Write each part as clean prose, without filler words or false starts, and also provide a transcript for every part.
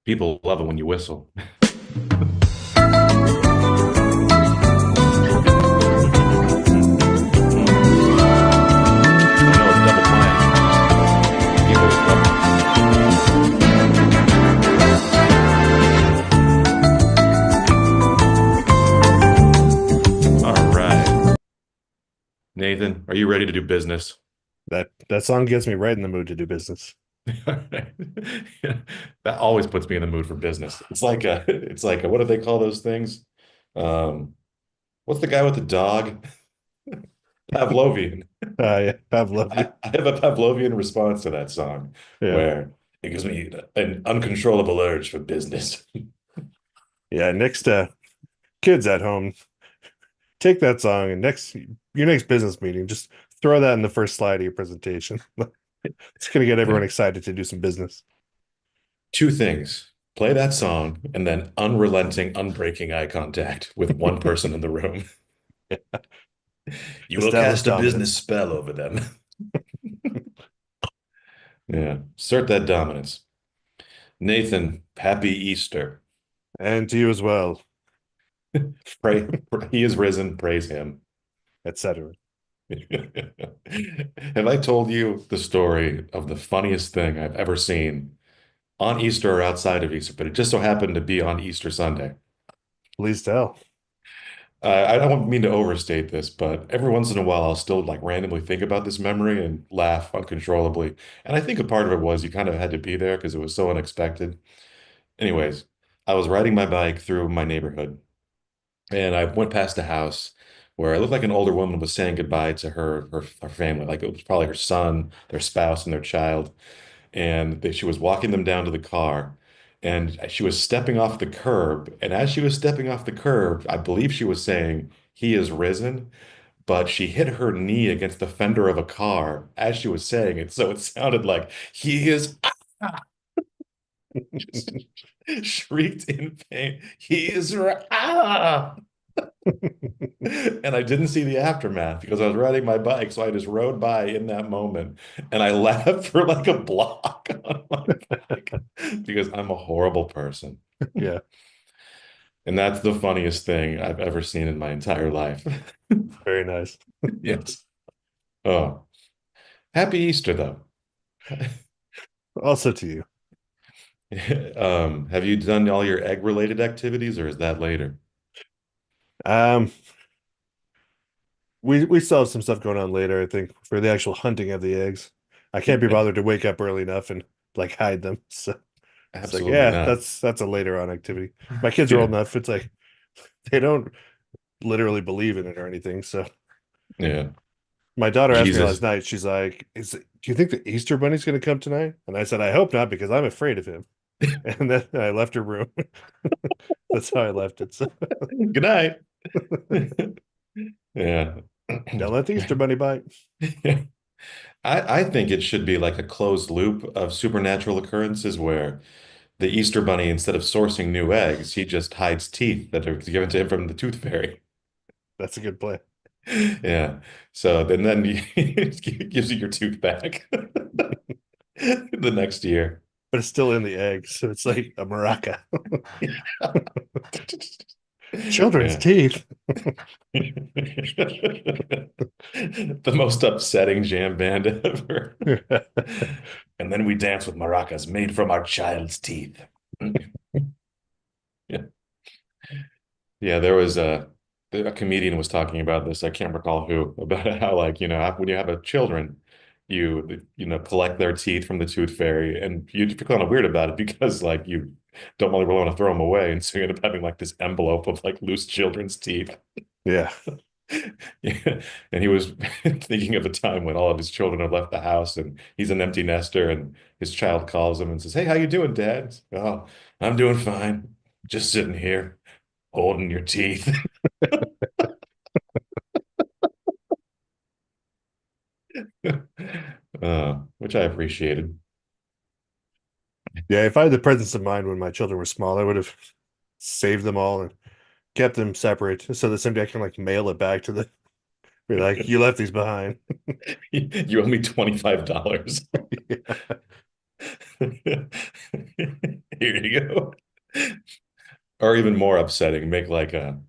People love it when you whistle. Oh no, it's double playing. People love it. All right. Nathan, are you ready to do business? That song gets me right in the mood to do business. That always puts me in the mood for business. It's like what do they call those things? Um, what's the guy with the dog? Pavlovian. Yeah, Pavlov. I have a Pavlovian response to that song Yeah, where it gives me an uncontrollable urge for business. yeah. Next, kids at home, take that song and your next business meeting, just throw that in the first slide of your presentation. It's gonna get everyone Yeah. excited to do some business. Two things. Play that song and then unrelenting, unbreaking eye contact with one person in the room. You will Establish cast a business dominance. spell over them. Yeah. Assert that dominance. Nathan, happy Easter. And to you as well, Pray, he is risen, praise him. etc. Have I told you the story of the funniest thing I've ever seen on Easter or outside of Easter, but it just so happened to be on Easter Sunday? Please tell. I don't mean to overstate this, but every once in a while I'll still like randomly think about this memory and laugh uncontrollably. And I think a part of it was you kind of had to be there because it was so unexpected. Anyways, I was riding my bike through my neighborhood and I went past a house where it looked like an older woman was saying goodbye to her family. Like it was probably her son, their spouse, and their child. And she was walking them down to the car. And she was stepping off the curb. And as she was stepping off the curb, I believe she was saying, "He is risen." But she hit her knee against the fender of a car as she was saying it. So it sounded like, "He is," just shrieked in pain. "He is," And I didn't see the aftermath because I was riding my bike. So I just rode by in that moment and I laughed for like a block on my bike because I'm a horrible person. Yeah, And that's the funniest thing I've ever seen in my entire life. very nice. Yes. Oh, happy Easter though. Also to you. Have you done all your egg related activities or is that later? Um, we still have some stuff going on later, I think, for the actual hunting of the eggs. I can't be bothered to wake up early enough and like hide them. So it's like, Absolutely yeah, not. that's a later on activity. My kids are Yeah. old enough. It's like they don't literally believe in it or anything. So Yeah. my daughter asked me last Jesus. night, she's like, do you think the Easter Bunny's gonna come tonight? And I said, I hope not, because I'm afraid of him. And then I left her room. That's how I left it. So Good night. Yeah. don't let the Easter Bunny bite. I think it should be like a closed loop of supernatural occurrences where the Easter Bunny, instead of sourcing new eggs, he just hides teeth that are given to him from the tooth fairy. That's a good play. Yeah. So then it gives you your tooth back the next year. But it's still in the egg, so it's like a maraca. Children's Yeah. teeth. The most upsetting jam band ever. And then we dance with maracas made from our child's teeth. Yeah. Yeah, there was a comedian was talking about this. I can't recall who, about how like, when you have a children, collect their teeth from the tooth fairy and you feel kind of weird about it because like you don't really want to throw them away. And so you end up having like this envelope of like loose children's teeth. Yeah. Yeah. And he was thinking of a time when all of his children have left the house and he's an empty nester and his child calls him and says, "Hey, how you doing, Dad?" "Oh, I'm doing fine. Just sitting here holding your teeth." Which I appreciated. Yeah, if I had the presence of mind when my children were small, I would have saved them all and kept them separate so that someday I can like mail it back to We're like, you left these behind. You owe me $25. Here you go. Or even more upsetting, make like a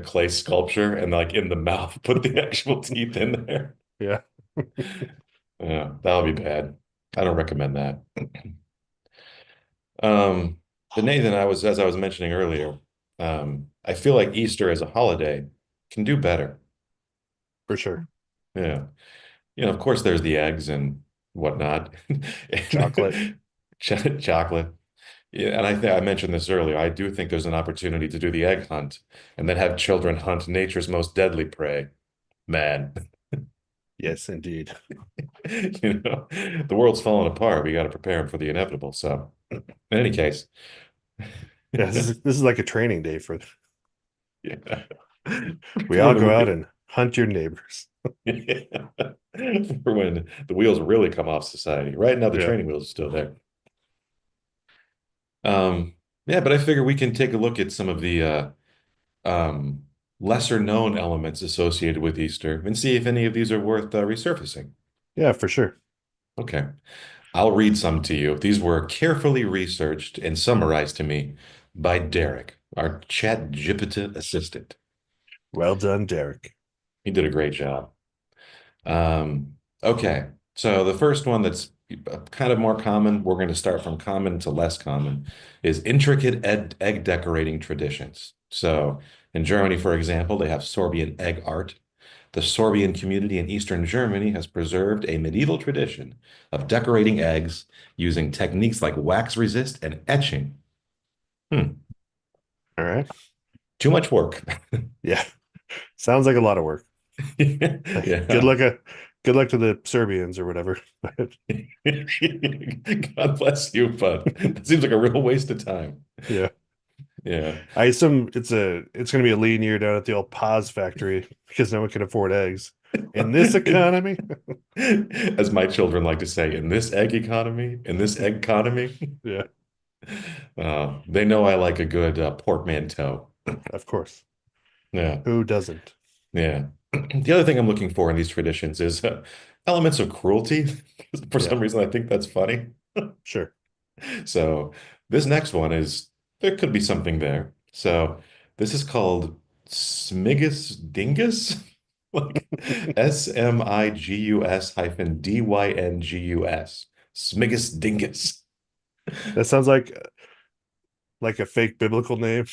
clay sculpture and like in the mouth, put the actual teeth in there. Yeah. Yeah, that would be bad. I don't recommend that. Um, but Nathan, as I was mentioning earlier, I feel like Easter as a holiday can do better. For sure. Yeah. Of course there's the eggs and whatnot. Chocolate. Chocolate. Yeah, and I think I mentioned this earlier. I do think there's an opportunity to do the egg hunt and then have children hunt nature's most deadly prey, man. Yes, indeed. The world's falling apart. We got to prepare them for the inevitable. So, in any case, Yeah, this is like a training day for yeah, we for all when go out the and hunt your neighbors. for when the wheels really come off society. Right now, the Yeah. training wheels are still there. Um, yeah, but I figure we can take a look at some of the um, lesser known elements associated with Easter and see if any of these are worth resurfacing. Yeah, for sure. Okay. I'll read some to you. These were carefully researched and summarized to me by Derek, our chat GPT assistant. Well done, Derek. He did a great job. Okay, so the first one that's kind of more common, we're going to start from common to less common, is intricate egg decorating traditions. So in Germany, for example, they have Sorbian egg art. The Sorbian community in Eastern Germany has preserved a medieval tradition of decorating eggs using techniques like wax resist and etching. Hmm, All right. too much work. Yeah. Sounds like a lot of work. Good Yeah. luck, good luck to the Serbians or whatever. God bless you, but that seems like a real waste of time. Yeah. Yeah. I assume it's gonna be a lean year down at the old Paz factory because no one can afford eggs. In this economy? As my children like to say, in this egg economy, in this egg economy, Yeah, they know I like a good portmanteau. of course. Yeah. Who doesn't? Yeah. The other thing I'm looking for in these traditions is elements of cruelty. For Yeah, some reason, I think that's funny. sure. So this next one is there could be something there. So this is called Smigus Dingus, like Smigus hyphen Dyngus. Smigus Dingus. That sounds like a fake biblical name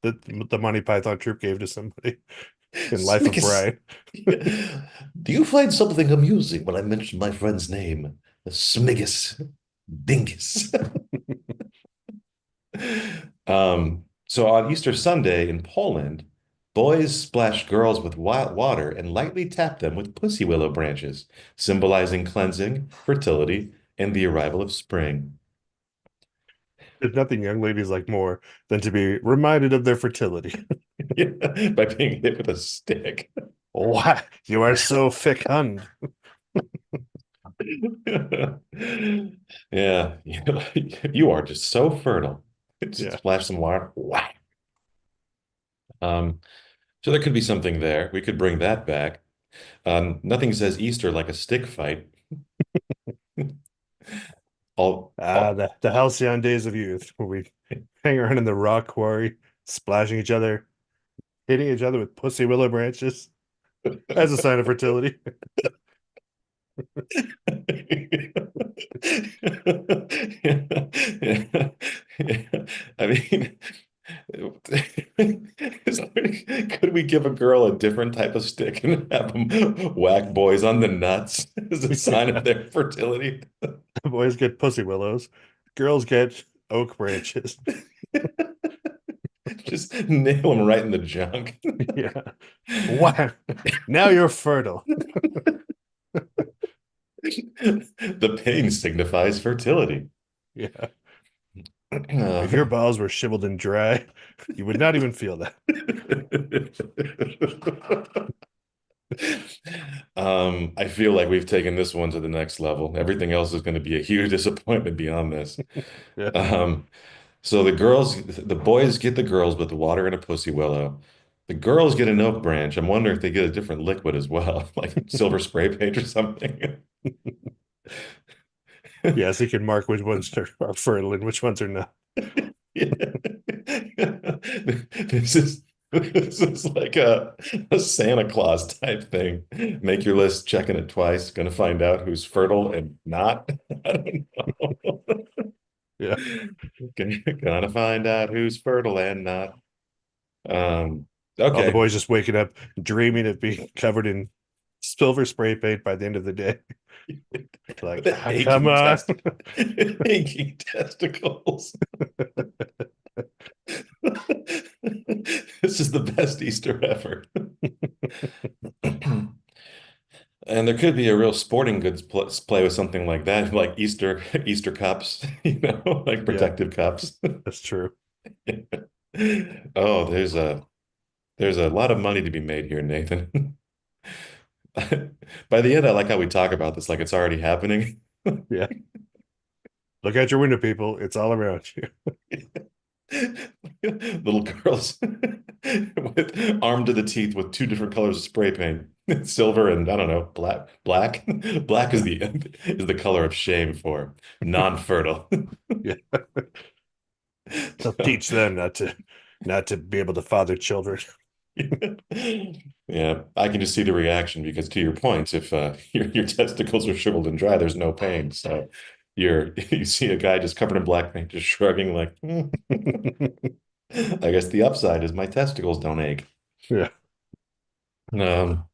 that the Monty Python troupe gave to somebody in Life of Smigus. Brian. Do you find something amusing when I mention my friend's name? Smigus Dingus. So on Easter Sunday in Poland, boys splash girls with wild water and lightly tap them with pussy willow branches, symbolizing cleansing, fertility, and the arrival of spring. There's nothing young ladies like more than to be reminded of their fertility. Yeah, by being hit with a stick. Why? You are so fecund. Yeah, you are just so fertile. Just Yeah. splash some water. Wow. Um, so there could be something there. We could bring that back. Nothing says Easter like a stick fight. All, Ah, all the halcyon days of youth, where we hang around in the rock quarry, splashing each other, hitting each other with pussy willow branches as a sign of fertility. I mean, could we give a girl a different type of stick and have them whack boys on the nuts as a sign of Yeah. their fertility? Boys get pussy willows, girls get oak branches. Just nail them right in the junk. Yeah. Wow. Now you're fertile. The pain signifies fertility. Yeah. If your Uh, balls were shriveled and dry, you would not even feel that. I feel like we've taken this one to the next level. Everything else is going to be a huge disappointment beyond this. Yeah. Um, so the boys get the girls with the water and a pussy willow. The girls get an oak branch. I'm wondering if they get a different liquid as well, like silver spray paint or something. Yes, he can mark which ones are fertile and which ones are not. Yeah. This is this is like a Santa Claus type thing. Make your list, checking it twice, gonna find out who's fertile and not. I don't know. Yeah. Gonna find out who's fertile and not. Um, All the okay. boys just waking up dreaming of being covered in silver spray paint by the end of the day. With Like, the come on. aching testicles. This is the best Easter ever. And there could be a real sporting goods play with something like that, like Easter cups, like Yeah, protective cups. that's true. Oh, there's a lot of money to be made here, Nathan. By the end, I like how we talk about this like it's already happening. Yeah. Look out your window, people. It's all around you. Little girls with armed to the teeth with two different colors of spray paint, silver and I don't know, black. Black, black is the color of shame for non-fertile. Yeah. They'll teach them not to be able to father children. Yeah, I can just see the reaction because to your points, if your testicles are shriveled and dry, there's no pain. So you see a guy just covered in black paint, just shrugging like, "Hmm, I guess the upside is my testicles don't ache." Yeah. Um,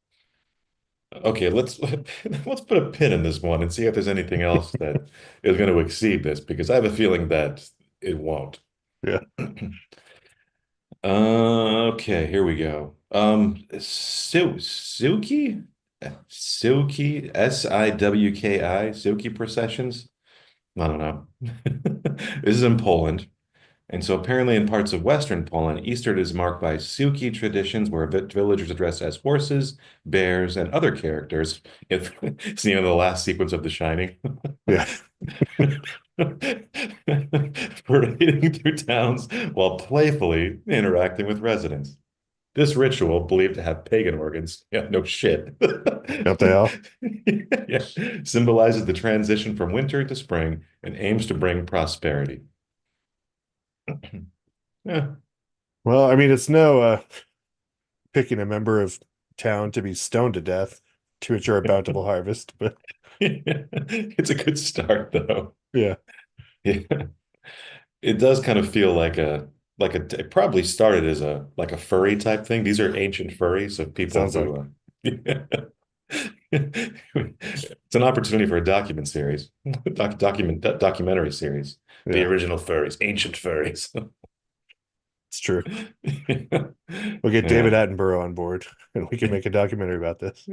okay, let's put a pin in this one and see if there's anything else that is going to exceed this because I have a feeling that it won't. Yeah. Okay, here we go. Silky, Silky processions. I don't know. This is in Poland. And so apparently in parts of Western Poland, Easter is marked by Suki traditions where villagers are dressed as horses, bears, and other characters. If it's the the last sequence of The Shining. Yeah. Parading through towns while playfully interacting with residents. This ritual, believed to have pagan organs, yeah, no shit, Don't they all? yeah, symbolizes the transition from winter to spring and aims to bring prosperity. Yeah. Well, I mean, it's no picking a member of town to be stoned to death to ensure a bountiful harvest, but It's a good start, though. yeah, Yeah. It does kind of feel it probably started as a like a furry type thing. These are ancient furries of people sounds like. who it's an opportunity for a documentary series. The Yeah, original furries, ancient furries. it's true. We'll get David Yeah, Attenborough on board and we can make a documentary about this.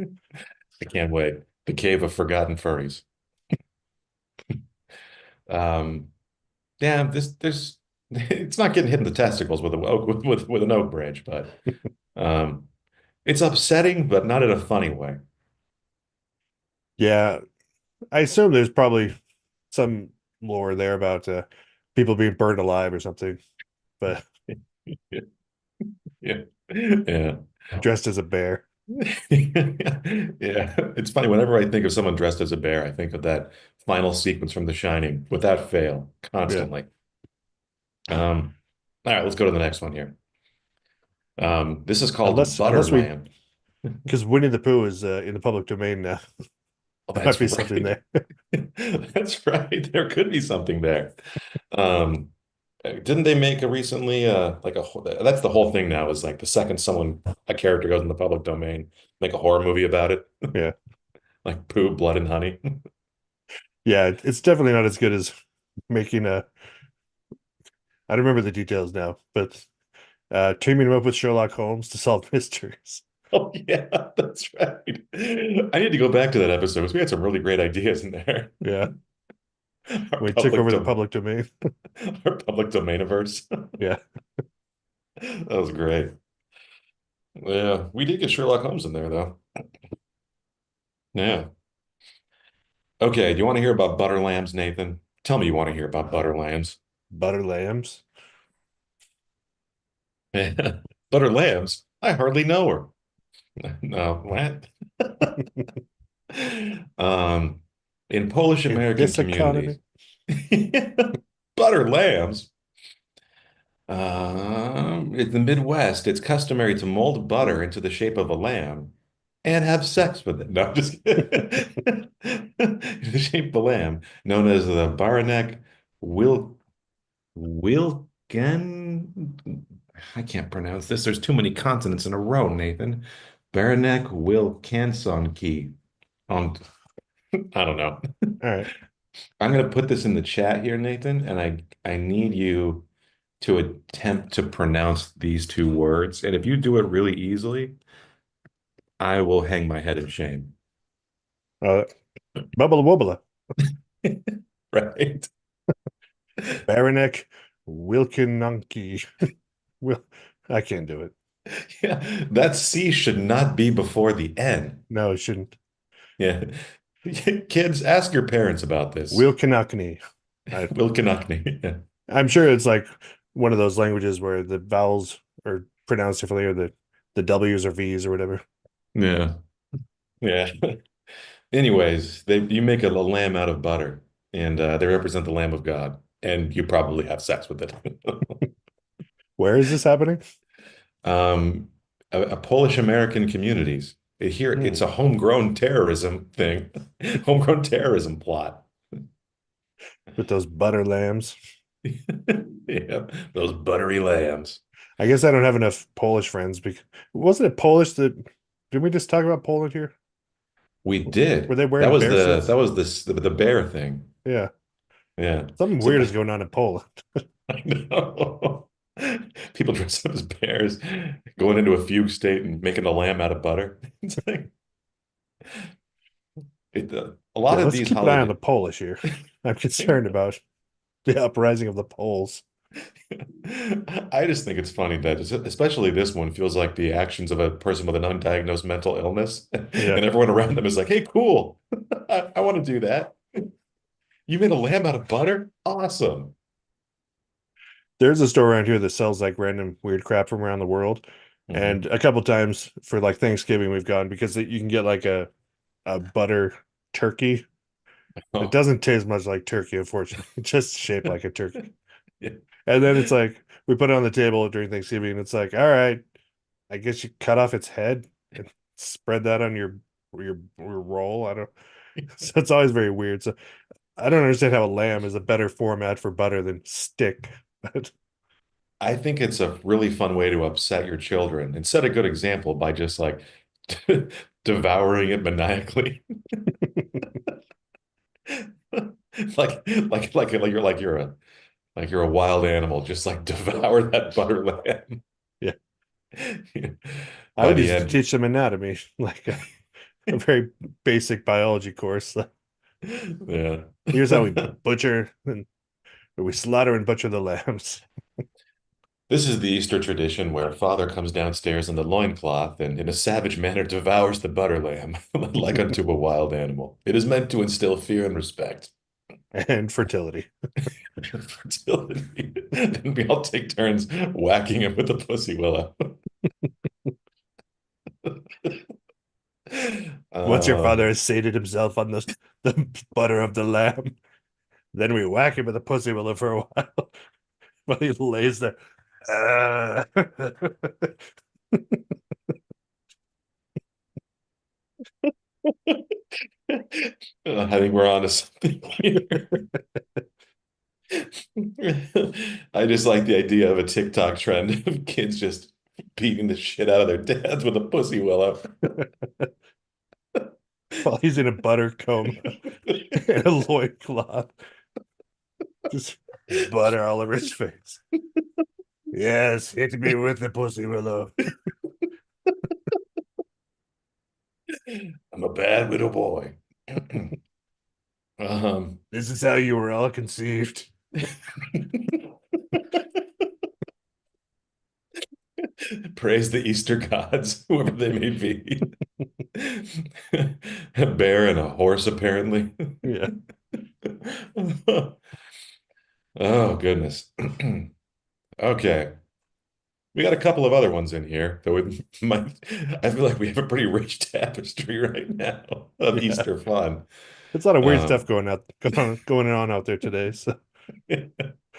I can't wait. The Cave of Forgotten Furries. Um, yeah, there's it's not getting hit in the testicles with a with an oak branch, but um, it's upsetting, but not in a funny way. Yeah, I assume there's probably some lore there about people being burned alive or something, but Yeah, yeah, yeah. dressed as a bear. Yeah, it's funny. Whenever I think of someone dressed as a bear, I think of that final sequence from The Shining without fail, Yeah, constantly. All right, let's go to the next one here. This is called Butter unless we Lamb. because Winnie the Pooh is in the public domain now. Oh, There might that's be something right. there. That's right. There could be something there. Um, didn't they make a recently that's the whole thing now is like the second a character goes in the public domain, make a horror movie about it, Yeah, like Pooh, Blood and Honey. yeah, it's definitely not as good as making a. I don't remember the details now, but teaming him up with Sherlock Holmes to solve mysteries. Oh yeah, that's right. I need to go back to that episode because we had some really great ideas in there. Yeah, Our we took public over the dom public domain. our public domainiverse. Yeah, That was great. Yeah, we did get Sherlock Holmes in there though. Yeah. Okay, do you want to hear about butter lambs, Nathan? Tell me you want to hear about butter lambs. butter lambs. Butter lambs? I hardly know her. No, what? Um, in Polish In American this economy. communities, butter lambs. In the Midwest, it's customary to mold butter into the shape of a lamb and have sex with it. No, I'm just kidding. The shape of a lamb, known as the Baranek Wil Wilken. I can't pronounce this. There's too many consonants in a row, Nathan. Baranek Wilkansonki. Um, I don't know. All right. I'm going to put this in the chat here, Nathan, and I need you to attempt to pronounce these two words. And if you do it really easily, I will hang my head in shame. Uh, Bubble Wobbler. Right? Baranek Wilkenunky. Will I can't do it. Yeah, that C should not be before the N. No, it shouldn't. Yeah. Kids, ask your parents about this. Wilkenukney. I Will Canuckney. Yeah. I'm sure it's like one of those languages where the vowels are pronounced differently or the W's or V's or whatever. Yeah. Yeah. Anyways, you make a lamb out of butter, and they represent the Lamb of God, and you probably have sex with it. Where is this happening? um, a Polish American communities. Here, Hmm. it's a homegrown terrorism thing, homegrown terrorism plot. With those butter lambs. Yeah, those buttery lambs. I guess I don't have enough Polish friends because wasn't it Polish that didn't we just talk about Poland here? We Were did. they wearing bear That suits? was the bear thing. Yeah. Yeah. Something So weird is going on in Poland. I know. People dress up as bears, going into a fugue state and making a lamb out of butter. It's like a lot Yeah, of let's these keep an eye on holiday. the Polish here. I'm concerned about the uprising of the Poles. I just think it's funny that especially this one feels like the actions of a person with an undiagnosed mental illness, Yeah. and everyone around them is like, "Hey, cool, I want to do that. You made a lamb out of butter? Awesome." There's a store around here that sells like random weird crap from around the world. And Hmm. a couple times for like Thanksgiving we've gone because you can get like a butter turkey. It Oh, doesn't taste much like turkey, unfortunately. It's just shaped like a turkey. yeah. And then it's like we put it on the table during Thanksgiving, and it's like, all right, I guess you cut off its head and spread that on your roll. I don't. So it's always very weird. So I don't understand how a lamb is a better format for butter than stick. But I think it's a really fun way to upset your children and set a good example by just like devouring it maniacally. Like you're a wild animal, just like devour that butter lamb. yeah, I By would the just end, teach them anatomy, like a very basic biology course. Like, yeah. here's how we butcher and we slaughter and butcher the lambs. This is the Easter tradition where father comes downstairs in the loincloth and in a savage manner devours the butter lamb, like unto a wild animal. It is meant to instill fear and respect. And fertility. Fertility. Then we all take turns whacking him with a pussy willow. Once your Uh, father has sated himself on the butter of the lamb, then we whack him with a pussy willow for a while while he lays there. Uh, I think we're on to something here. I just like the idea of a TikTok trend of kids just beating the shit out of their dads with a pussy willow. while he's in a butter comb and a loincloth, just butter all over his face. Yes, hit me with the pussy willow. I'm a bad little boy. Um, This is how you were all conceived. praise the Easter gods, whoever they may be. A bear and a horse, apparently. Yeah. Oh, goodness. Okay. We got a couple of other ones in here that would might I feel like we have a pretty rich tapestry right now of Yeah. Easter fun. It's a lot of weird stuff Um, going on out there today. So be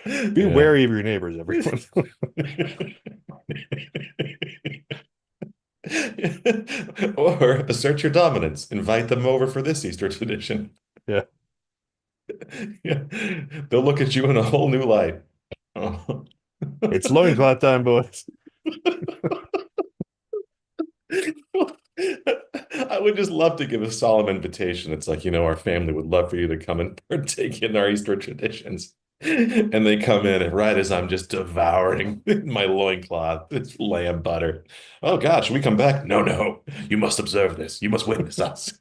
yeah. wary of your neighbors, everyone. Or assert your dominance. Invite them over for this Easter tradition. Yeah. Yeah. They'll look at you in a whole new light. Oh. It's loincloth time, boys. I would just love to give a solemn invitation. It's like, our family would love for you to come and partake in our Easter traditions. And they come in, and right as I'm just devouring my loincloth, it's lamb butter. Oh, God, should we come back? No, no. You must observe this. You must witness us.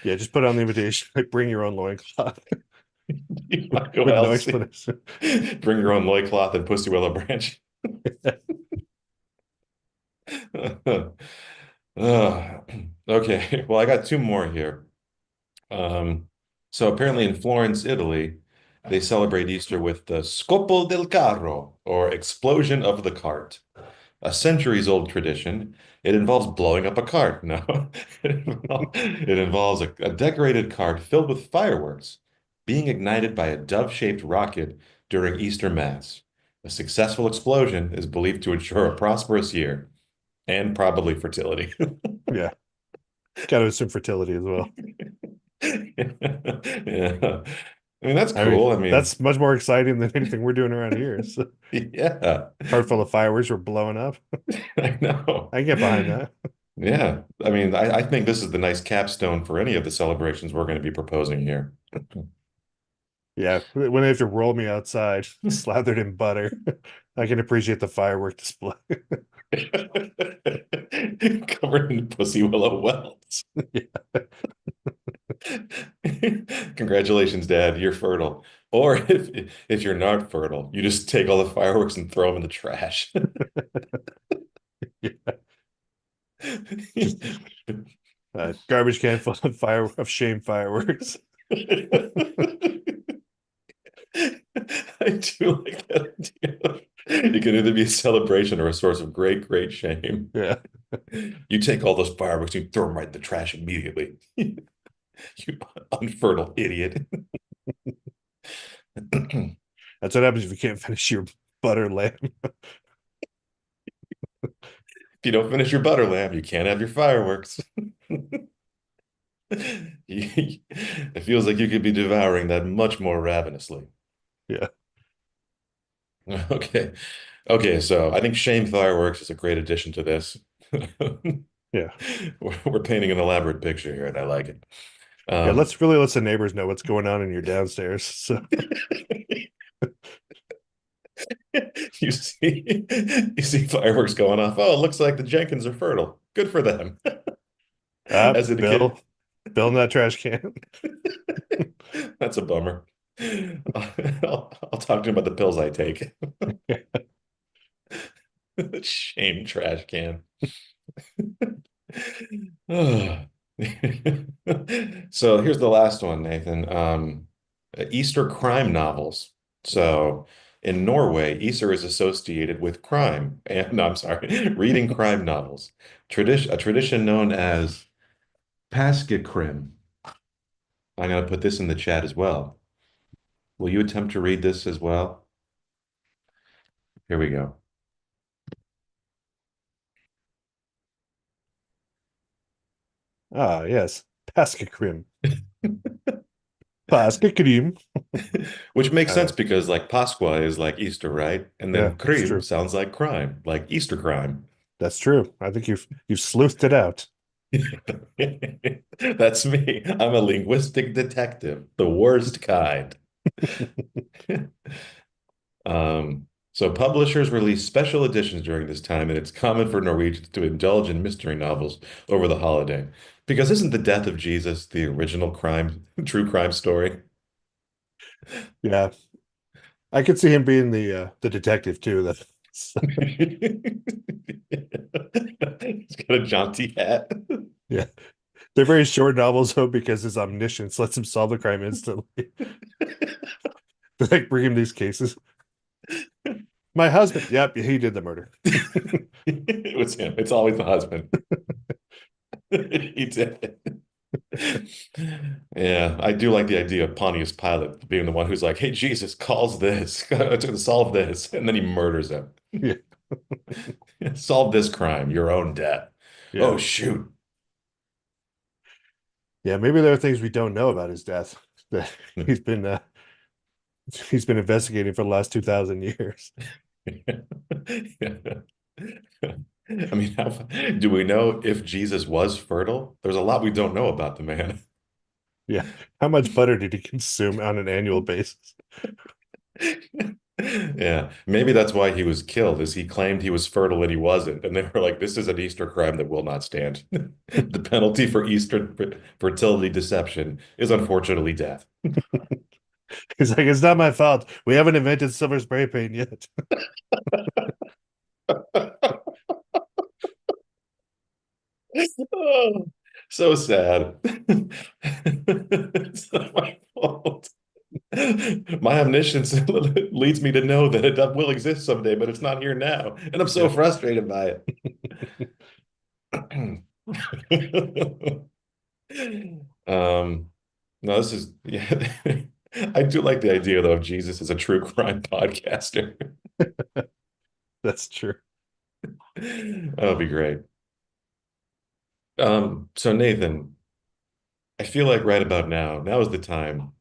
Yeah, just put on the invitation. Like, bring your own loincloth You might go with no Elsie. explanation. Bring your own loincloth and pussy willow branch. Okay, well, I got two more here. Um, so apparently in Florence, Italy, they celebrate Easter with the Scopo del Carro, or explosion of the cart. A centuries old tradition. It involves blowing up a cart. No, it involves a decorated cart filled with fireworks being ignited by a dove-shaped rocket during Easter Mass. A successful explosion is believed to ensure a prosperous year and probably fertility. Yeah. Got to assume fertility as well. Yeah. I mean, that's I mean, cool. I mean, that's much more exciting than anything we're doing around here. So, yeah, cart full of fireworks were blowing up. I know. I can get behind that. Yeah. I mean, I think this is the nice capstone for any of the celebrations we're going to be proposing here. Yeah, when they have to roll me outside, slathered in butter, I can appreciate the firework display. Covered in pussy willow wells. Yeah. Congratulations, Dad, you're fertile. Or if you're not fertile, you just take all the fireworks and throw them in the trash. Yeah. Just a garbage can full of shame fireworks. I do like that idea. It can either be a celebration or a source of great, great shame. Yeah. You take all those fireworks, you throw them right in the trash immediately. You unfertile idiot. If That's what happens if you can't finish your butter lamb. you don't finish your butter lamb, you can't have your fireworks. It feels like you could be devouring that much more ravenously. Yeah. Okay. Okay, so I think shame fireworks is a great addition to this. Yeah. We're painting an elaborate picture here, and I like it. Yeah. Um, Let's really let the neighbors know what's going on in your downstairs. So, you see fireworks going off. Oh, it looks like the Jenkins are fertile. Good for them. As a kid, Bill in that trash can. that's a bummer. I'll talk to him about the pills I take. Shame trash can. So here's the last one, Nathan. Easter crime novels. So in Norway, Easter is associated with crime. And no, I'm sorry, reading crime novels. A tradition known as Paskekrim. I'm going to put this in the chat as well. Will you attempt to read this as well? Here we go. Ah, yes. Paska cream. Paska cream. Which makes I don't sense know. because like Pasqua is like Easter, right? And Yeah, then that's Krim true. sounds like crime, like Easter crime. That's true. I think you've sleuthed it out. That's me. I'm a linguistic detective, the worst kind. So publishers release special editions during this time, and it's common for Norwegians to indulge in mystery novels over the holiday. Because isn't the death of Jesus the original crime, true crime story? Yeah, I could see him being the detective too. That He's got a jaunty hat. yeah, they're very short novels though because his omniscience lets him solve the crime instantly. They like bring him these cases. My husband. Yep, he did the murder. It was him. It's always the husband. He did it. Yeah, I do like the idea of Pontius Pilate being the one who's like, "Hey, Jesus calls this to solve this," and then he murders him. Yeah. Solve this crime, your own death. Yeah. Oh, shoot. Yeah. Maybe there are things we don't know about his death that he's been uh, he's been investigating for the last 2,000 years. Yeah. I mean, do we know if Jesus was fertile? There's a lot we don't know about the man. Yeah. How much butter did he consume on an annual basis? Yeah, maybe that's why he was killed, is he claimed he was fertile and he wasn't. And they were like, this is an Easter crime that will not stand. The penalty for Easter fertility deception is unfortunately death. He's like, it's not my fault. We haven't invented silver spray paint yet. Oh, so sad. It's not my fault. My omniscience leads me to know that it will exist someday, but it's not here now. And I'm so Yeah. frustrated by it. Um, no, this is yeah. I do like the idea though of Jesus as a true crime podcaster. That's true. That would be great. So Nathan, I feel like right about now is the time.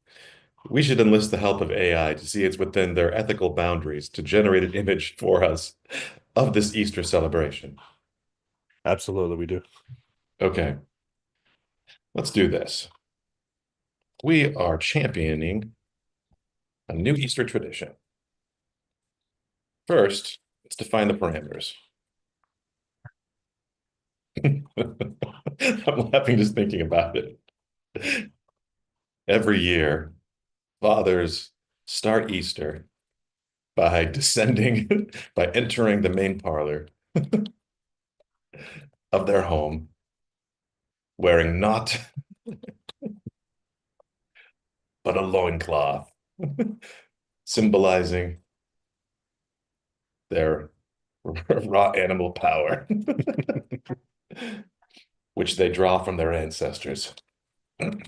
We should enlist the help of AI to see it's within their ethical boundaries to generate an image for us of this Easter celebration. Absolutely, we do. Okay, let's do this. We are championing a new Easter tradition. First, let's define the parameters. I'm laughing just thinking about it. Every year, fathers start Easter by descending, by entering the main parlor of their home, wearing not but a loincloth, symbolizing their raw animal power, which they draw from their ancestors. By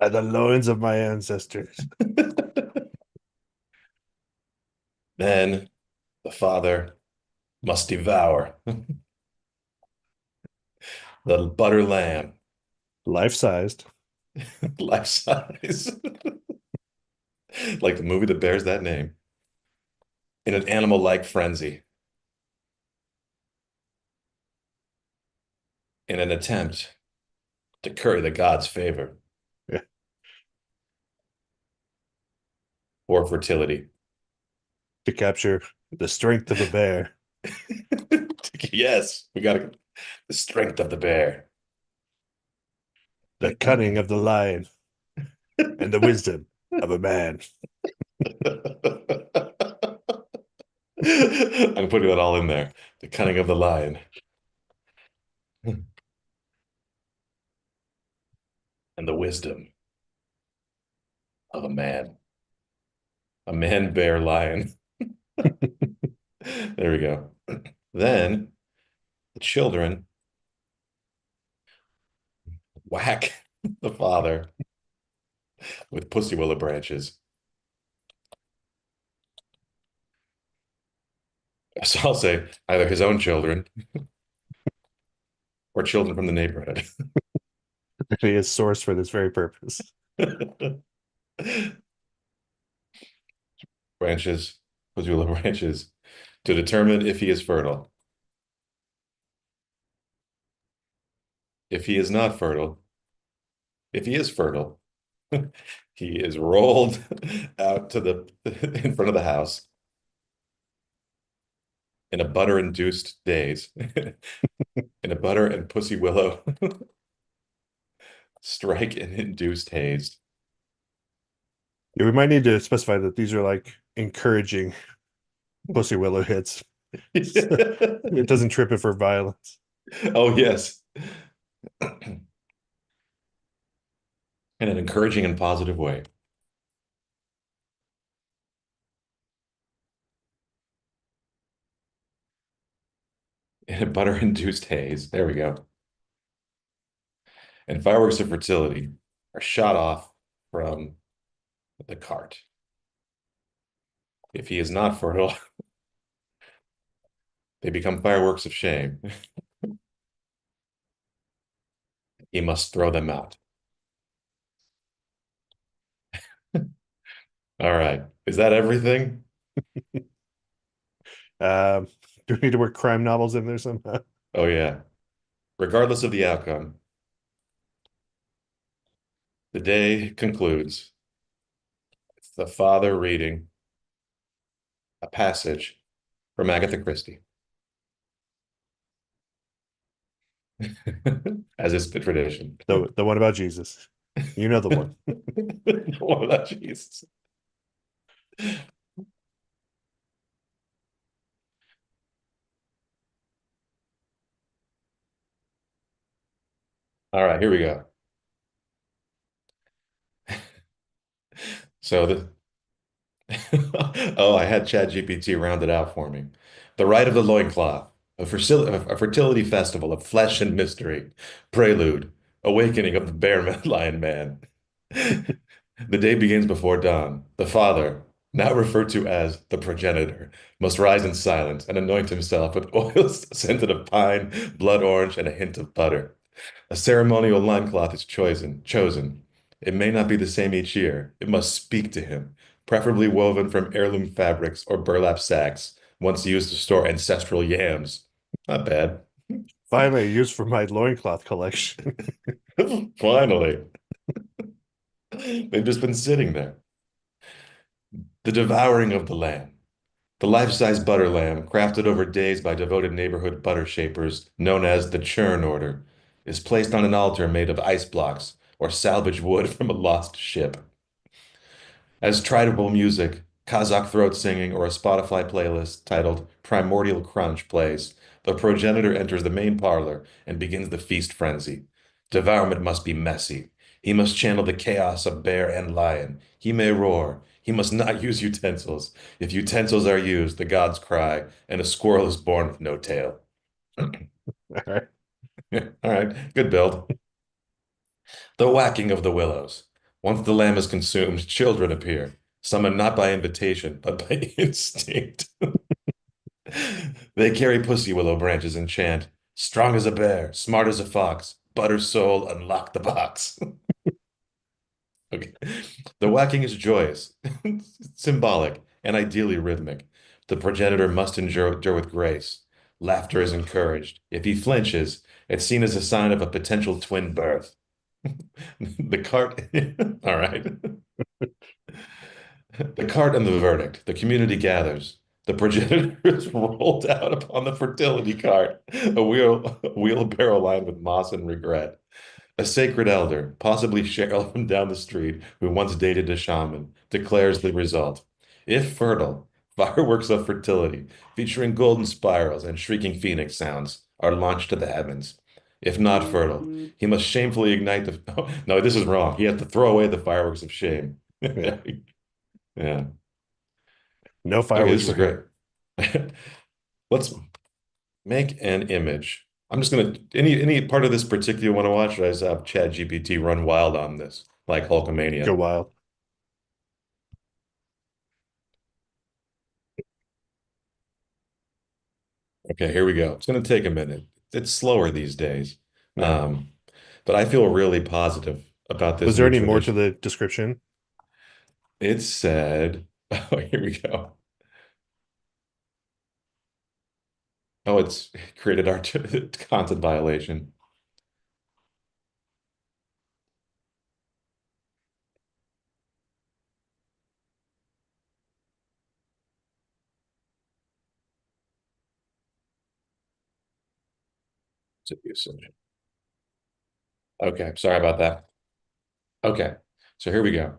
the loins of my ancestors. Then the father must devour the butter lamb, Life-sized. life size, like the movie that bears that name, in an animal-like frenzy, in an attempt to curry the gods' favor Yeah. or fertility. To capture the strength of a bear, Yes, we got the strength of the bear. the cunning of the lion, and the wisdom of a man. I'm putting that all in there. The cunning of the lion and the wisdom of a man bear lion. There we go. Then the children whack the father with pussy willow branches. So I'll say either his own children or children from the neighborhood. He is sourced for this very purpose. Branches, pussy willow branches, to determine if he is fertile. If he is not fertile, if he is fertile, he is rolled out to the in front of the house in a butter-induced daze, in a butter and pussy willow strike and induced haze. Yeah, we might need to specify that these are like encouraging pussy willow hits. So it doesn't trip it for violence. Oh yes. In an encouraging and positive way. in a butter-induced haze. There we go. And fireworks of fertility are shot off from the cart. If he is not fertile, they become fireworks of shame. He must throw them out. All right. Is that everything? Um, do we need to work crime novels in there somehow? Oh, yeah. Regardless of the outcome, the day concludes. It's the father reading a passage from Agatha Christie, as is the tradition. The one about Jesus. You know the one. Oh, that Jesus. All right, here we go. So the oh, I had ChatGPT round it out for me. The Rite of the Loincloth, a fertility festival of flesh and mystery, prelude, awakening of the bear lion man. The day begins before dawn. The father, now referred to as the progenitor, must rise in silence and anoint himself with oils scented of pine, blood orange, and a hint of butter. A ceremonial loincloth is chosen. It may not be the same each year. It must speak to him, preferably woven from heirloom fabrics or burlap sacks, once used to store ancestral yams. Not bad. Finally, used for my loincloth collection. Finally. They've just been sitting there. The devouring of the lamb. The life-size butter lamb, crafted over days by devoted neighborhood butter shapers, known as the churn order, is placed on an altar made of ice blocks or salvage wood from a lost ship. As tritable music, Kazakh throat singing, or a Spotify playlist titled Primordial Crunch plays, the progenitor enters the main parlor and begins the feast frenzy. Devourment must be messy. He must channel the chaos of bear and lion. He may roar. He must not use utensils. If utensils are used, the gods cry, and a squirrel is born with no tail. All All right. right, good build. The whacking of the willows. Once the lamb is consumed, children appear, summoned not by invitation, but by instinct. They carry pussy willow branches and chant, strong as a bear, smart as a fox, butter soul, unlock the box. Okay. The whacking is joyous, symbolic, and ideally rhythmic. The progenitor must endure with grace. Laughter is encouraged. If he flinches, it's seen as a sign of a potential twin birth. The cart, all right. The cart and the verdict. The community gathers. The progenitor is rolled out upon the fertility cart, a wheelbarrow lined with moss and regret. A sacred elder, possibly Cheryl from down the street, who once dated a shaman, declares the result. If fertile, fireworks of fertility, featuring golden spirals and shrieking phoenix sounds, are launched to the heavens. If not fertile, he must shamefully ignite the. Oh, no, this is wrong. He has to throw away the fireworks of shame. Yeah. Yeah. No Okay, fireworks this is for great. him. Let's make an image. I'm just gonna any part of this particular want to watch, or I just have Chat GPT run wild on this, like Go Hulkamania. wild. Okay, here we go. It's gonna take a minute. It's slower these days. Yeah. Um, but I feel really positive about this Was there new any more to tradition. the description? It said, oh, here we go. Oh, it's created our content violation. Usage. Okay, sorry about that. Okay, so here we go.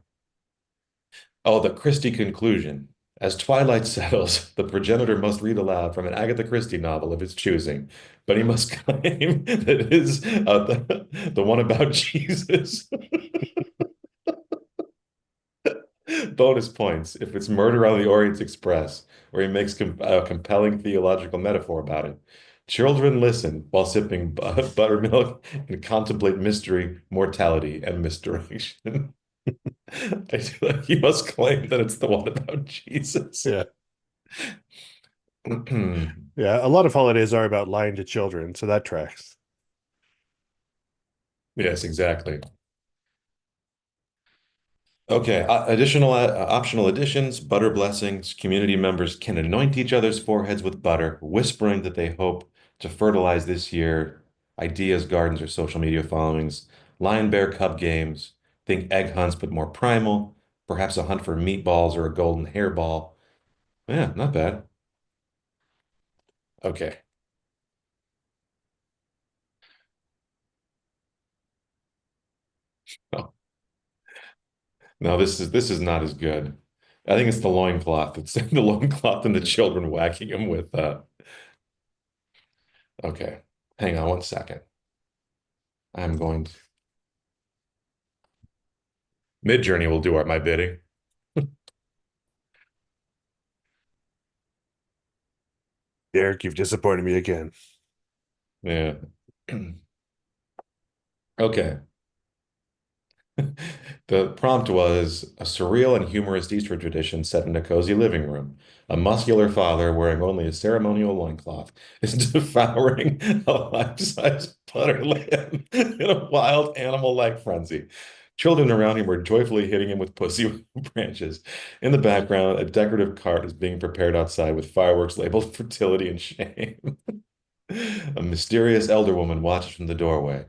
Oh, the Christie conclusion. As twilight settles, the progenitor must read aloud from an Agatha Christie novel of his choosing, but he must claim that it is the one about Jesus. Bonus points if it's Murder on the Orient Express, where he makes a compelling theological metaphor about it. Children listen while sipping buttermilk and contemplate mystery, mortality, and misdirection. I feel like you must claim that it's the one about Jesus. Yeah. Yeah. A lot of holidays are about lying to children, so that tracks. Yes, exactly. Okay, additional optional additions, butter blessings. Community members can anoint each other's foreheads with butter, whispering that they hope to fertilize this year ideas, gardens, or social media followings. Lion bear cub games. Think egg hunts, but more primal. Perhaps a hunt for meatballs or a golden hairball. Yeah, not bad. Okay. Oh, no, this is not as good. I think it's the loincloth. It's the loincloth and the children whacking him with okay. Hang on one second. I'm going to Mid-Journey will do my bidding. Derek, you've disappointed me again. Yeah. Okay. The prompt was a surreal and humorous Easter tradition set in a cozy living room. A muscular father wearing only a ceremonial loincloth is devouring a life-size butter lamb in a wild animal-like frenzy. Children around him were joyfully hitting him with pussy branches. In the background, a decorative cart is being prepared outside with fireworks labeled fertility and shame. A mysterious elder woman watches from the doorway.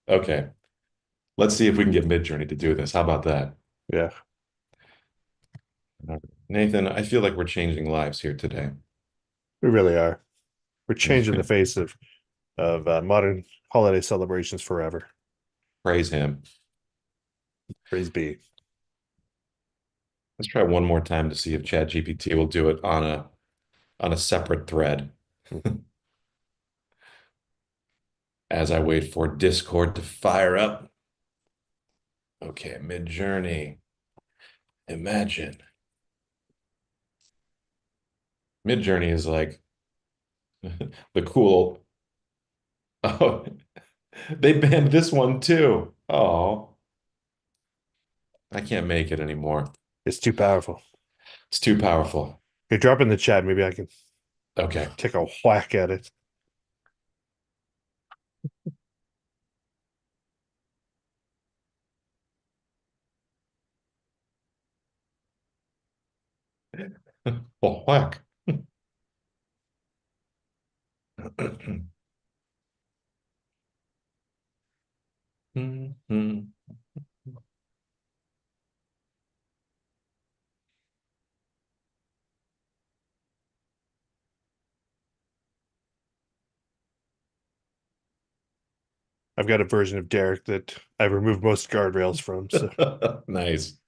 Okay, let's see if we can get Midjourney to do this. How about that? Yeah, Nathan, I feel like we're changing lives here today. we really are. We're changing the face of modern holiday celebrations forever. Praise him. Praise be. Let's try one more time to see if ChatGPT will do it on a separate thread as I wait for Discord to fire up. Okay, Midjourney. Imagine. Midjourney is like the cool. Oh, they banned this one too. Oh, I can't make it anymore. It's too powerful. It's too powerful. Hey, drop in the chat. Maybe I can Okay. take a whack at it. Well, whack. I've got a version of Derek that I removed most guardrails from. So Nice.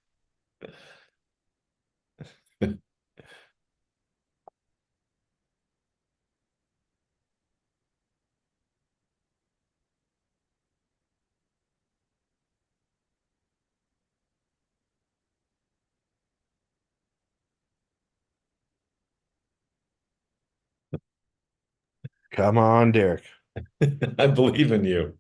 come on, Derek. I believe in you.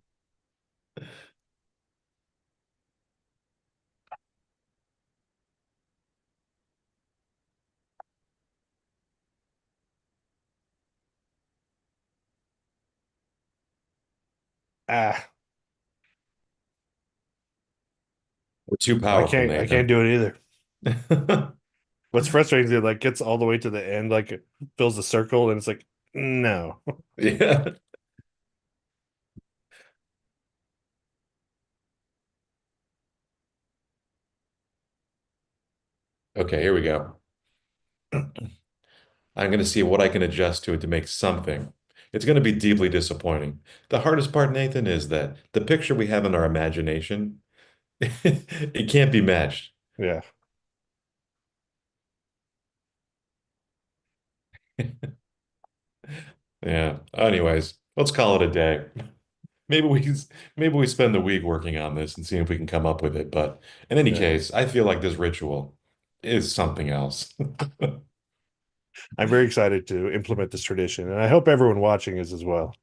Ah, We're too I powerful, can't. I can't Nathan. do it either. What's frustrating is it like gets all the way to the end, like it fills the circle, and it's like, no. Yeah. Okay, here we go. I'm going to see what I can adjust to it to make something. It's going to be deeply disappointing. The hardest part, Nathan, is that the picture we have in our imagination, it can't be matched. Yeah. Yeah. Anyways, let's call it a day. Maybe we maybe we spend the week working on this and seeing if we can come up with it. But in any Yeah. case, I feel like this ritual is something else. I'm very excited to implement this tradition, and I hope everyone watching is as well.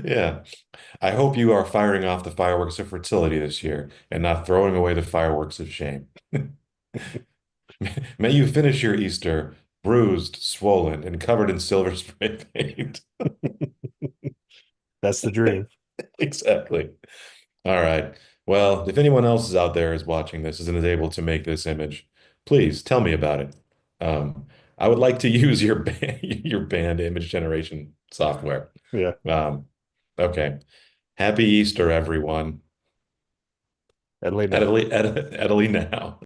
Yeah. I hope you are firing off the fireworks of fertility this year and not throwing away the fireworks of shame. May you finish your Easter bruised, swollen, and covered in silver spray paint. That's the dream. Exactly. All right. Well, if anyone else is out there is watching this and is able to make this image, please tell me about it. Um, I would like to use your your band image generation software. Yeah. Um, okay. Happy Easter, everyone. At now. Italy now.